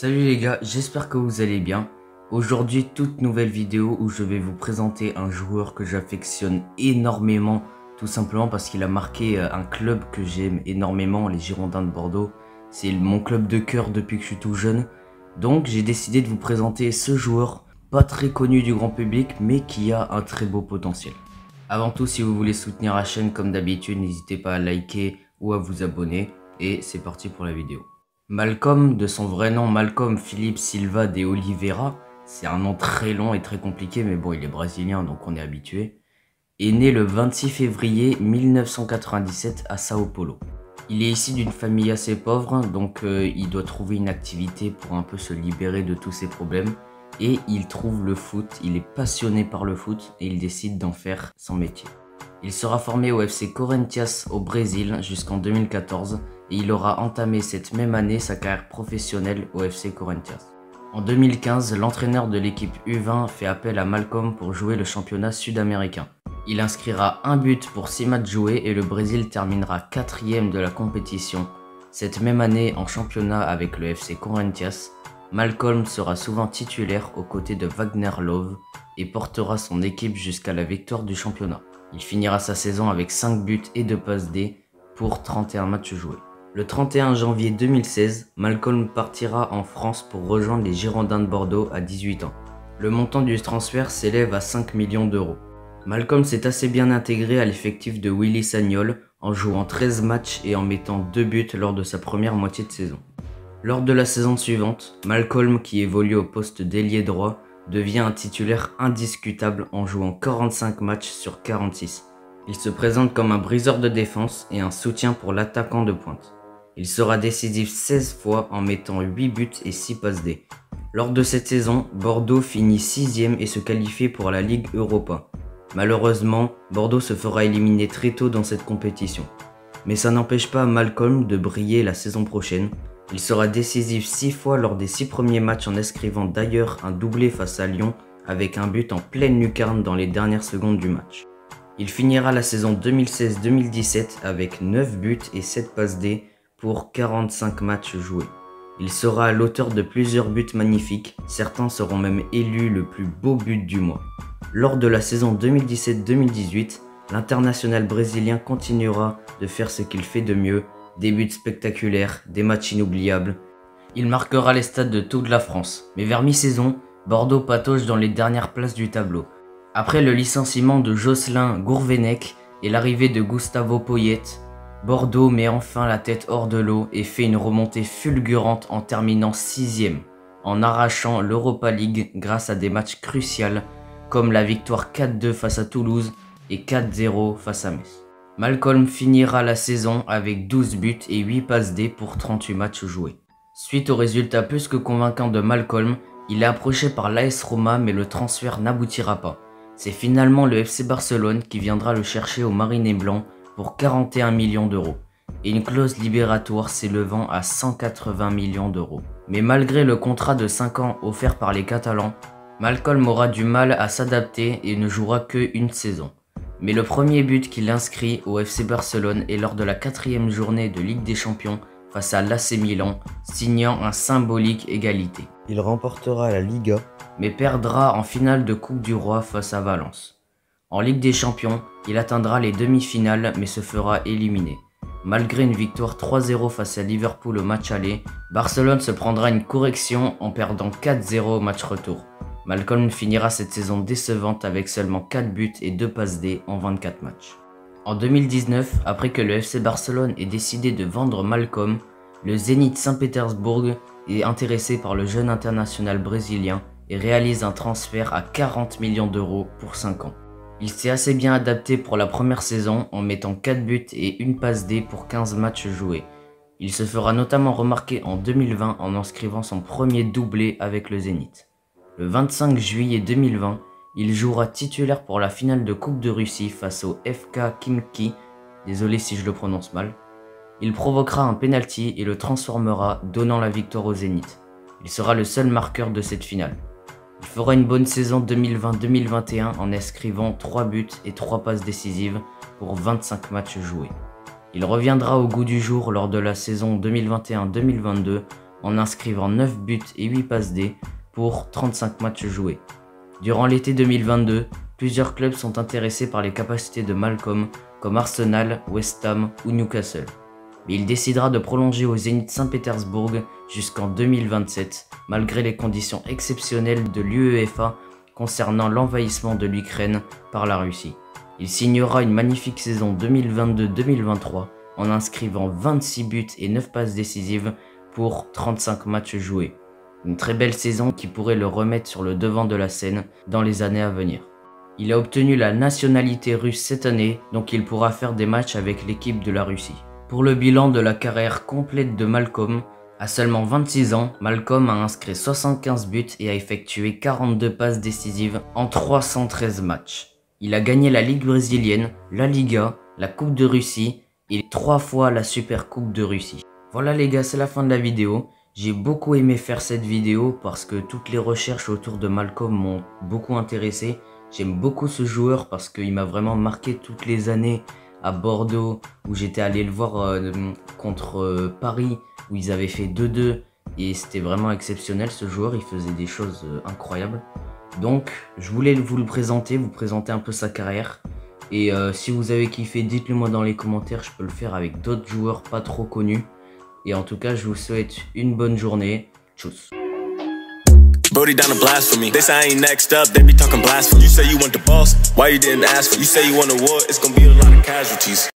Salut les gars, j'espère que vous allez bien. Aujourd'hui, toute nouvelle vidéo où je vais vous présenter un joueur que j'affectionne énormément, tout simplement parce qu'il a marqué un club que j'aime énormément, les Girondins de Bordeaux. C'est mon club de cœur depuis que je suis tout jeune. Donc j'ai décidé de vous présenter ce joueur, pas très connu du grand public, mais qui a un très beau potentiel. Avant tout, si vous voulez soutenir la chaîne comme d'habitude, n'hésitez pas à liker ou à vous abonner. Et c'est parti pour la vidéo. Malcolm, de son vrai nom Malcolm Felipe Silva de Oliveira, c'est un nom très long et très compliqué, mais bon, il est brésilien, donc on est habitué, est né le 26 février 1997 à Sao Paulo. Il est issu d'une famille assez pauvre, donc il doit trouver une activité pour un peu se libérer de tous ses problèmes. Et il trouve le foot, il est passionné par le foot et il décide d'en faire son métier. Il sera formé au FC Corinthians au Brésil jusqu'en 2014 et il aura entamé cette même année sa carrière professionnelle au FC Corinthians. En 2015, l'entraîneur de l'équipe U20 fait appel à Malcolm pour jouer le championnat sud-américain. Il inscrira un but pour 6 matchs joués et le Brésil terminera 4e de la compétition. Cette même année en championnat avec le FC Corinthians, Malcolm sera souvent titulaire aux côtés de Wagner Love et portera son équipe jusqu'à la victoire du championnat. Il finira sa saison avec 5 buts et 2 passes D pour 31 matchs joués. Le 31 janvier 2016, Malcolm partira en France pour rejoindre les Girondins de Bordeaux à 18 ans. Le montant du transfert s'élève à 5 millions d'euros. Malcolm s'est assez bien intégré à l'effectif de Willy Sagnol en jouant 13 matchs et en mettant 2 buts lors de sa première moitié de saison. Lors de la saison suivante, Malcolm, qui évolue au poste d'ailier droit, devient un titulaire indiscutable en jouant 45 matchs sur 46. Il se présente comme un briseur de défense et un soutien pour l'attaquant de pointe. Il sera décisif 16 fois en mettant 8 buts et 6 passes D. Lors de cette saison, Bordeaux finit 6e et se qualifie pour la Ligue Europa. Malheureusement, Bordeaux se fera éliminer très tôt dans cette compétition. Mais ça n'empêche pas Malcolm de briller la saison prochaine. Il sera décisif 6 fois lors des 6 premiers matchs en inscrivant d'ailleurs un doublé face à Lyon avec un but en pleine lucarne dans les dernières secondes du match. Il finira la saison 2016-2017 avec 9 buts et 7 passes D pour 45 matchs joués. Il sera à l'auteur de plusieurs buts magnifiques, certains seront même élus le plus beau but du mois. Lors de la saison 2017-2018, l'international brésilien continuera de faire ce qu'il fait de mieux. Des buts spectaculaires, des matchs inoubliables. Il marquera les stades de toute la France. Mais vers mi-saison, Bordeaux patauge dans les dernières places du tableau. Après le licenciement de Jocelyn Gourvenec et l'arrivée de Gustavo Poyet, Bordeaux met enfin la tête hors de l'eau et fait une remontée fulgurante en terminant 6e, en arrachant l'Europa League grâce à des matchs cruciaux comme la victoire 4-2 face à Toulouse et 4-0 face à Metz. Malcolm finira la saison avec 12 buts et 8 passes D pour 38 matchs joués. Suite aux résultats plus que convaincants de Malcolm, il est approché par l'AS Roma mais le transfert n'aboutira pas. C'est finalement le FC Barcelone qui viendra le chercher au Marinés Blanc pour 41 millions d'euros et une clause libératoire s'élevant à 180 millions d'euros. Mais malgré le contrat de 5 ans offert par les Catalans, Malcolm aura du mal à s'adapter et ne jouera que une saison. Mais le premier but qu'il inscrit au FC Barcelone est lors de la 4e journée de Ligue des Champions face à l'AC Milan, signant un symbolique égalité. Il remportera la Liga, mais perdra en finale de Coupe du Roi face à Valence. En Ligue des Champions, il atteindra les demi-finales mais se fera éliminer. Malgré une victoire 3-0 face à Liverpool au match aller, Barcelone se prendra une correction en perdant 4-0 au match retour. Malcolm finira cette saison décevante avec seulement 4 buts et 2 passes D en 24 matchs. En 2019, après que le FC Barcelone ait décidé de vendre Malcolm, le Zénith Saint-Pétersbourg est intéressé par le jeune international brésilien et réalise un transfert à 40 millions d'euros pour 5 ans. Il s'est assez bien adapté pour la première saison en mettant 4 buts et 1 passe D pour 15 matchs joués. Il se fera notamment remarquer en 2020 en inscrivant son premier doublé avec le Zénith. Le 25 juillet 2020, il jouera titulaire pour la finale de Coupe de Russie face au FK Khimki, désolé si je le prononce mal. Il provoquera un penalty et le transformera, donnant la victoire au Zénith. Il sera le seul marqueur de cette finale. Il fera une bonne saison 2020-2021 en inscrivant 3 buts et 3 passes décisives pour 25 matchs joués. Il reviendra au goût du jour lors de la saison 2021-2022 en inscrivant 9 buts et 8 passes D pour 35 matchs joués. Durant l'été 2022, plusieurs clubs sont intéressés par les capacités de Malcolm comme Arsenal, West Ham ou Newcastle. Mais il décidera de prolonger au Zénith Saint-Pétersbourg jusqu'en 2027, malgré les conditions exceptionnelles de l'UEFA concernant l'envahissement de l'Ukraine par la Russie. Il signera une magnifique saison 2022-2023 en inscrivant 26 buts et 9 passes décisives pour 35 matchs joués. Une très belle saison qui pourrait le remettre sur le devant de la scène dans les années à venir. Il a obtenu la nationalité russe cette année, donc il pourra faire des matchs avec l'équipe de la Russie. Pour le bilan de la carrière complète de Malcolm, à seulement 26 ans, Malcolm a inscrit 75 buts et a effectué 42 passes décisives en 313 matchs. Il a gagné la Ligue brésilienne, la Liga, la Coupe de Russie et 3 fois la Super Coupe de Russie. Voilà les gars, c'est la fin de la vidéo. J'ai beaucoup aimé faire cette vidéo parce que toutes les recherches autour de Malcolm m'ont beaucoup intéressé. J'aime beaucoup ce joueur parce qu'il m'a vraiment marqué toutes les années à Bordeaux où j'étais allé le voir contre Paris où ils avaient fait 2-2 et c'était vraiment exceptionnel ce joueur, il faisait des choses incroyables. Donc je voulais vous présenter un peu sa carrière et si vous avez kiffé dites-le moi dans les commentaires, je peux le faire avec d'autres joueurs pas trop connus et en tout cas je vous souhaite une bonne journée, tchuss. Brody down to blasphemy. They say I ain't next up, they be talking blasphemy. You say you want the boss, why you didn't ask for? You say you want a war, it's gonna be a lot of casualties.